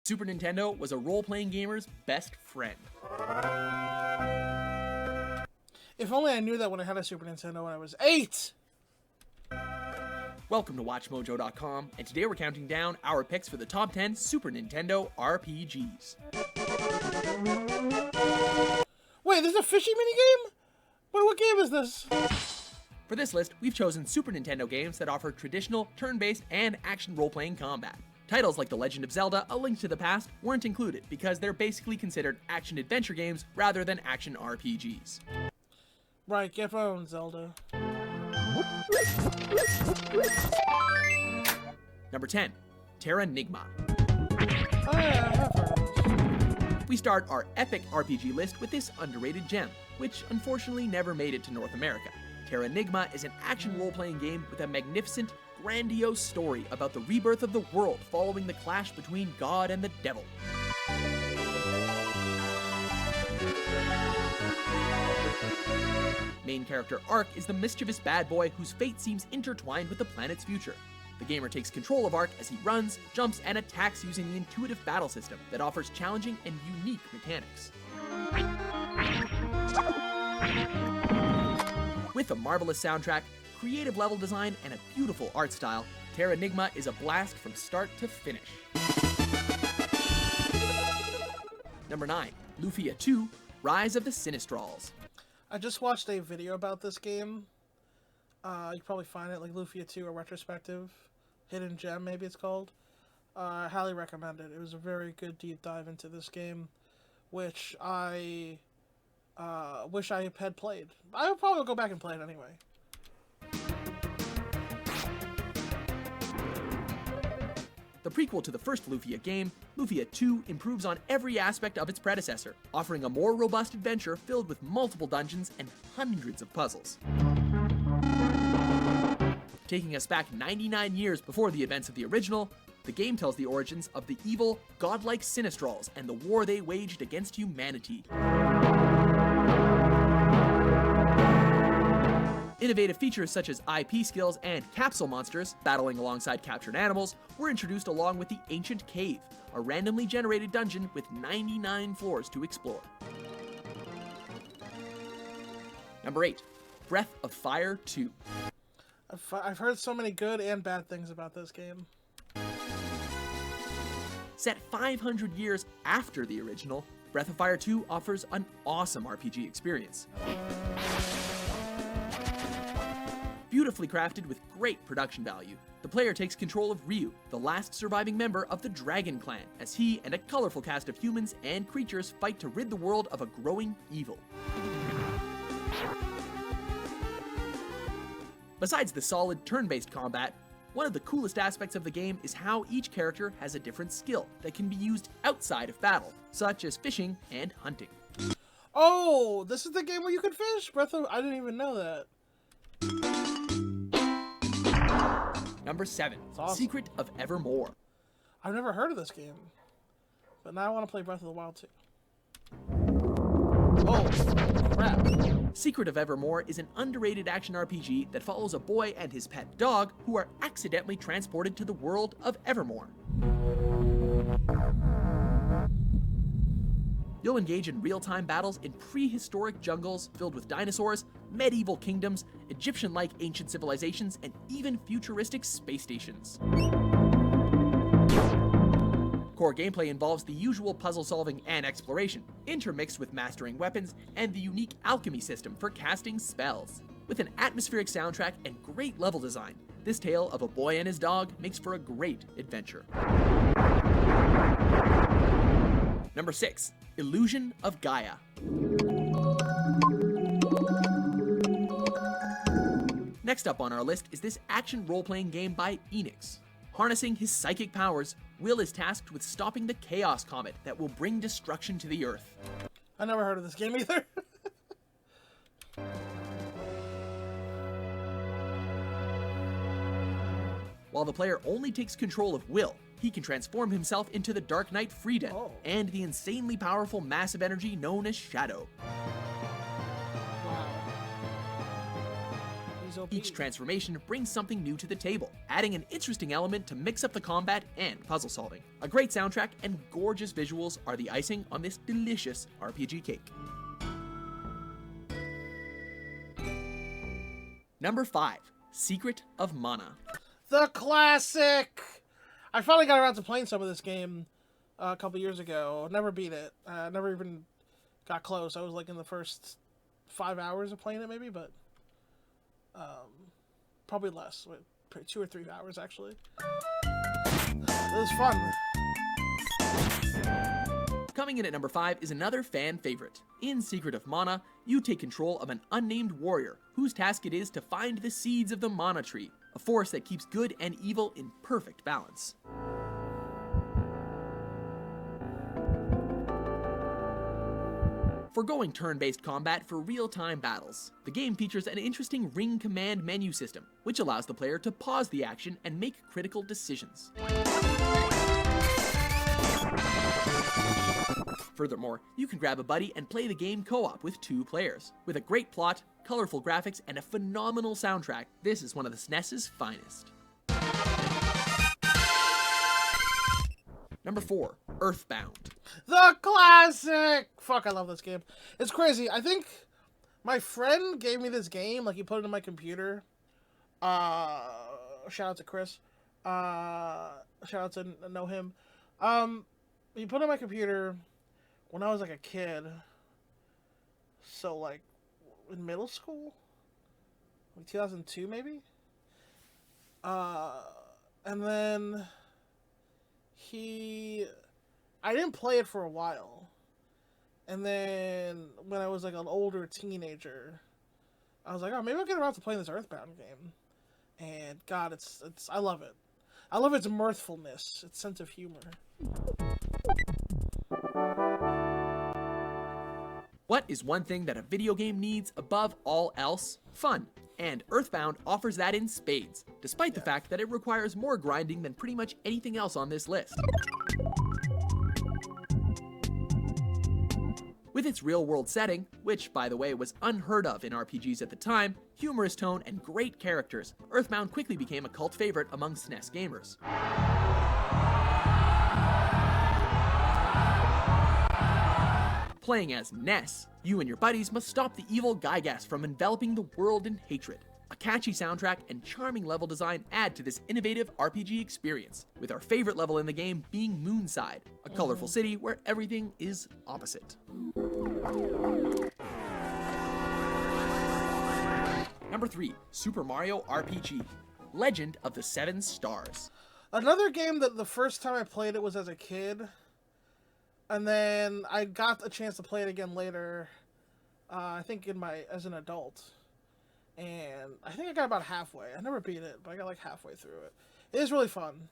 Super Nintendo was a role-playing gamer's best friend. If only I knew that when I had a Super Nintendo when I was 8! Welcome to WatchMojo.com, and today we're counting down our picks for the top 10 Super Nintendo RPGs. Wait, there's a fishing minigame? Wait, what game is this? For this list, we've chosen Super Nintendo games that offer traditional, turn-based, and action role-playing combat. Titles like The Legend of Zelda: A Link to the Past weren't included because they're basically considered action-adventure games rather than action RPGs. Right, get phone, Zelda. Number 10. Terra Nigma. Oh yeah, I have heard of this. We start our epic RPG list with this underrated gem, which unfortunately never made it to North America. Terra Nigma is an action role-playing game with a magnificent, grandiose story about the rebirth of the world following the clash between God and the devil. Main character Ark is the mischievous bad boy whose fate seems intertwined with the planet's future. The gamer takes control of Ark as he runs, jumps, and attacks using the intuitive battle system that offers challenging and unique mechanics. With a marvelous soundtrack, creative level design, and a beautiful art style, Terra Nigma is a blast from start to finish. Number 9. Lufia 2, Rise of the Sinistrals. I just watched a video about this game. You can probably find it, like Lufia 2, a retrospective. Hidden Gem, maybe it's called. I highly recommend it. It was a very good deep dive into this game, which I wish I had played. I would probably go back and play it anyway. The prequel to the first Lufia game, Lufia 2 improves on every aspect of its predecessor, offering a more robust adventure filled with multiple dungeons and hundreds of puzzles. Taking us back 99 years before the events of the original, the game tells the origins of the evil, godlike Sinistrals and the war they waged against humanity. Innovative features such as IP skills and capsule monsters, battling alongside captured animals, were introduced along with the Ancient Cave, a randomly generated dungeon with 99 floors to explore. Number 8. Breath of Fire 2. I've heard so many good and bad things about this game. Set 500 years after the original, Breath of Fire 2 offers an awesome RPG experience. Beautifully crafted with great production value, the player takes control of Ryu, the last surviving member of the Dragon Clan, as he and a colorful cast of humans and creatures fight to rid the world of a growing evil. Besides the solid turn-based combat, one of the coolest aspects of the game is how each character has a different skill that can be used outside of battle, such as fishing and hunting. Oh, this is the game where you can fish? I didn't even know that. Number 7. Awesome. Secret of Evermore. I've never heard of this game, but now I want to play Breath of the Wild too. Oh, crap. Secret of Evermore is an underrated action RPG that follows a boy and his pet dog who are accidentally transported to the world of Evermore. You'll engage in real-time battles in prehistoric jungles filled with dinosaurs, medieval kingdoms, Egyptian-like ancient civilizations, and even futuristic space stations. Core gameplay involves the usual puzzle solving and exploration, intermixed with mastering weapons and the unique alchemy system for casting spells. With an atmospheric soundtrack and great level design, this tale of a boy and his dog makes for a great adventure. Number 6. Illusion of Gaia. Next up on our list is this action role-playing game by Enix. Harnessing his psychic powers, Will is tasked with stopping the Chaos Comet that will bring destruction to the Earth. I never heard of this game either. While the player only takes control of Will, he can transform himself into the Dark Knight Frieden and the insanely powerful massive energy known as Shadow. Wow. He's OP. Each transformation brings something new to the table, adding an interesting element to mix up the combat and puzzle solving. A great soundtrack and gorgeous visuals are the icing on this delicious RPG cake. Number 5. Secret of Mana. The classic! I finally got around to playing some of this game a couple years ago. Never beat it. Never even got close. I was like in the first 5 hours of playing it maybe, but probably less. 2 or 3 hours actually. It was fun. Coming in at number 5 is another fan favorite. In Secret of Mana, you take control of an unnamed warrior whose task it is to find the seeds of the Mana Tree, a force that keeps good and evil in perfect balance. Foregoing turn-based combat for real-time battles, the game features an interesting ring command menu system, which allows the player to pause the action and make critical decisions. Furthermore, you can grab a buddy and play the game co-op with 2 players. With a great plot, colorful graphics, and a phenomenal soundtrack, this is one of the SNES's finest. Number 4. Earthbound. The classic! Fuck, I love this game. It's crazy. I think my friend gave me this game, like he put it in my computer. Shout out to Chris. Shout out to know him. He put it in my computer when I was like a kid. So like in middle school? Like 2002 maybe? And then I didn't play it for a while. And then when I was like an older teenager, I was like, oh, maybe I'll get around to playing this Earthbound game. And God, I love it. I love its mirthfulness, its sense of humor. What is one thing that a video game needs above all else? Fun. And Earthbound offers that in spades, despite the fact that it requires more grinding than pretty much anything else on this list. With its real-world setting, which, by the way, was unheard of in RPGs at the time, humorous tone, and great characters, Earthbound quickly became a cult favorite among SNES gamers. Playing as Ness, you and your buddies must stop the evil Gygas from enveloping the world in hatred. A catchy soundtrack and charming level design add to this innovative RPG experience, with our favorite level in the game being Moonside, a colorful city where everything is opposite. Number 3. Super Mario RPG. Legend of the Seven Stars. Another game that the first time I played it was as a kid. And then I got a chance to play it again later, I think as an adult. And I think I got about halfway. I never beat it, but I got like halfway through it. It is really fun.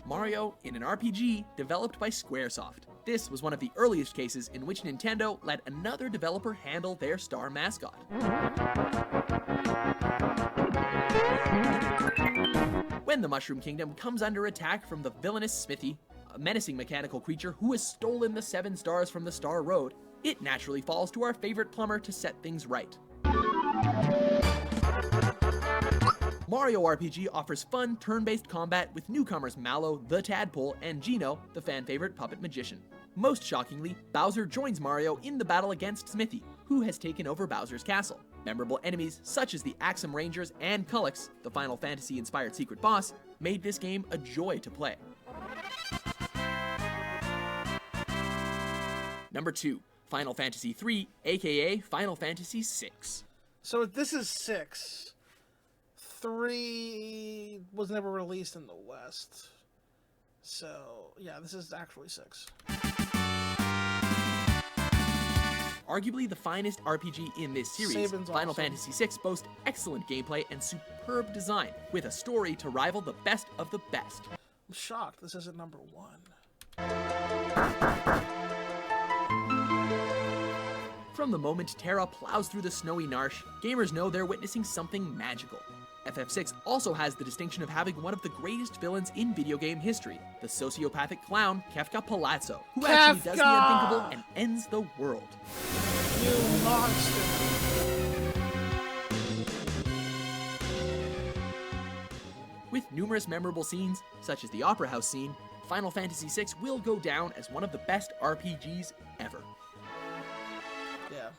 Mario in an RPG developed by Squaresoft. This was one of the earliest cases in which Nintendo let another developer handle their star mascot. When the Mushroom Kingdom comes under attack from the villainous Smithy, a menacing mechanical creature who has stolen the 7 stars from the Star Road, it naturally falls to our favorite plumber to set things right. Mario RPG offers fun, turn-based combat with newcomers Mallow, the Tadpole, and Geno, the fan-favorite puppet magician. Most shockingly, Bowser joins Mario in the battle against Smithy, who has taken over Bowser's castle. Memorable enemies such as the Axum Rangers and Cullix, the Final Fantasy-inspired secret boss, made this game a joy to play. Number 2. Final Fantasy III, aka Final Fantasy VI. So this is 6. 3 was never released in the West. So, yeah, this is actually 6. Arguably the finest RPG in this series, Sabin's Final awesome. Fantasy VI boasts excellent gameplay and superb design, with a story to rival the best of the best. I'm shocked this isn't number 1. From the moment Terra plows through the snowy Narshe, gamers know they're witnessing something magical. FF6 also has the distinction of having one of the greatest villains in video game history, the sociopathic clown Kefka Palazzo, who actually does the unthinkable and ends the world. You monster! With numerous memorable scenes, such as the Opera House scene, Final Fantasy VI will go down as one of the best RPGs ever. Yeah.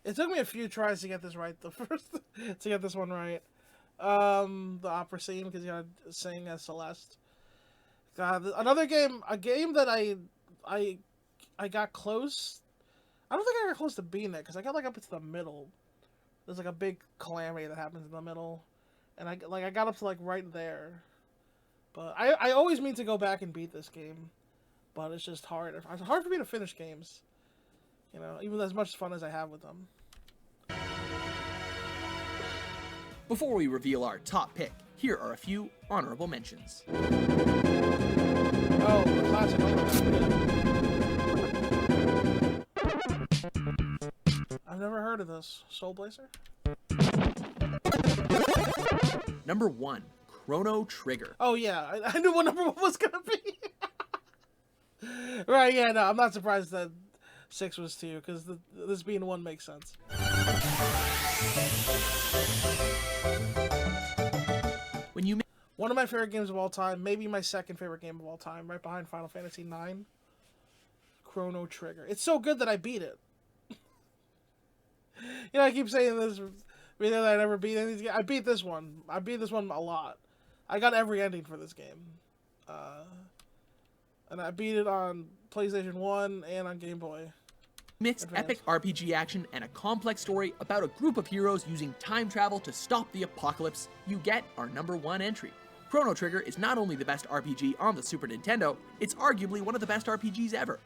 It took me a few tries to get this right, to get this one right. The opera scene, because you gotta sing as Celeste. God, another game, a game that I got close. I don't think I got close to beating it, because I got like up to the middle. There's like a big calamity that happens in the middle, and I got up to like right there. But I always mean to go back and beat this game, but it's just hard. It's hard for me to finish games. You know, even as much fun as I have with them. Before we reveal our top pick, here are a few honorable mentions. Oh, the classic. I've never heard of this. Soul Blazer? Number 1, Chrono Trigger. Oh yeah, I knew what number 1 was gonna be. Right, yeah, no, I'm not surprised that 6 was 2, because this being 1 makes sense. One of my favorite games of all time, maybe my second favorite game of all time, right behind Final Fantasy IX. Chrono Trigger. It's so good that I beat it. You know, I keep saying this, that I never beat any of these games. I beat this one. I beat this one a lot. I got every ending for this game. And I beat it on PlayStation 1 and on Game Boy. Mixed epic RPG action and a complex story about a group of heroes using time travel to stop the apocalypse, you get our number 1 entry. Chrono Trigger is not only the best RPG on the Super Nintendo, it's arguably one of the best RPGs ever.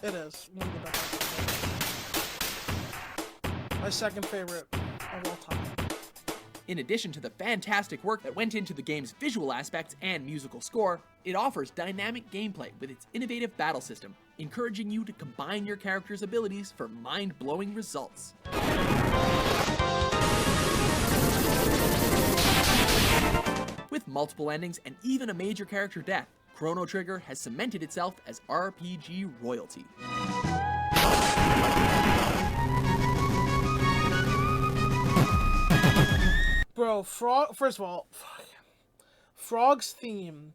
It is one of the best. My second favorite of all time. In addition to the fantastic work that went into the game's visual aspects and musical score, it offers dynamic gameplay with its innovative battle system, encouraging you to combine your character's abilities for mind-blowing results. With multiple endings and even a major character death, Chrono Trigger has cemented itself as RPG royalty. Bro, first of all, Frog's theme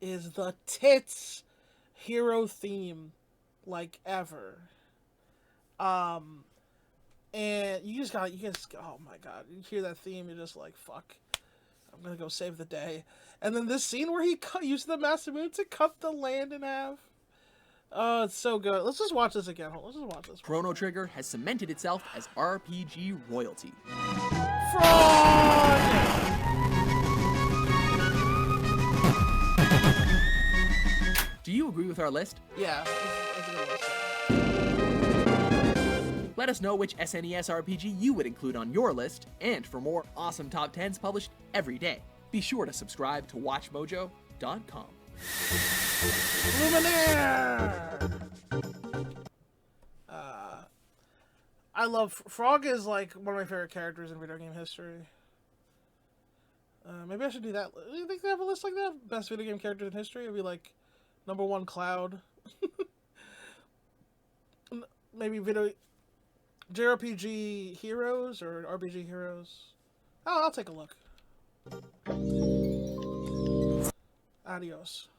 is the tits hero theme, like, ever. And you just, oh my god, you hear that theme, you're just like, fuck, I'm gonna go save the day. And then this scene where he used the Master Moon to cut the land in half. Oh, it's so good. Let's just watch this again. Let's just watch this. Chrono Trigger has cemented itself as RPG royalty. Frog! Do you agree with our list? Yeah, it's a good list. Let us know which SNES RPG you would include on your list, and for more awesome top 10s published every day, be sure to subscribe to WatchMojo.com. Luminaire! I love Frog is like one of my favorite characters in video game history. Maybe I should do that. Do you think they have a list like that? Best video game characters in history? It'd be like number 1 Cloud. Maybe JRPG heroes or RPG heroes. Oh, I'll take a look. Adios.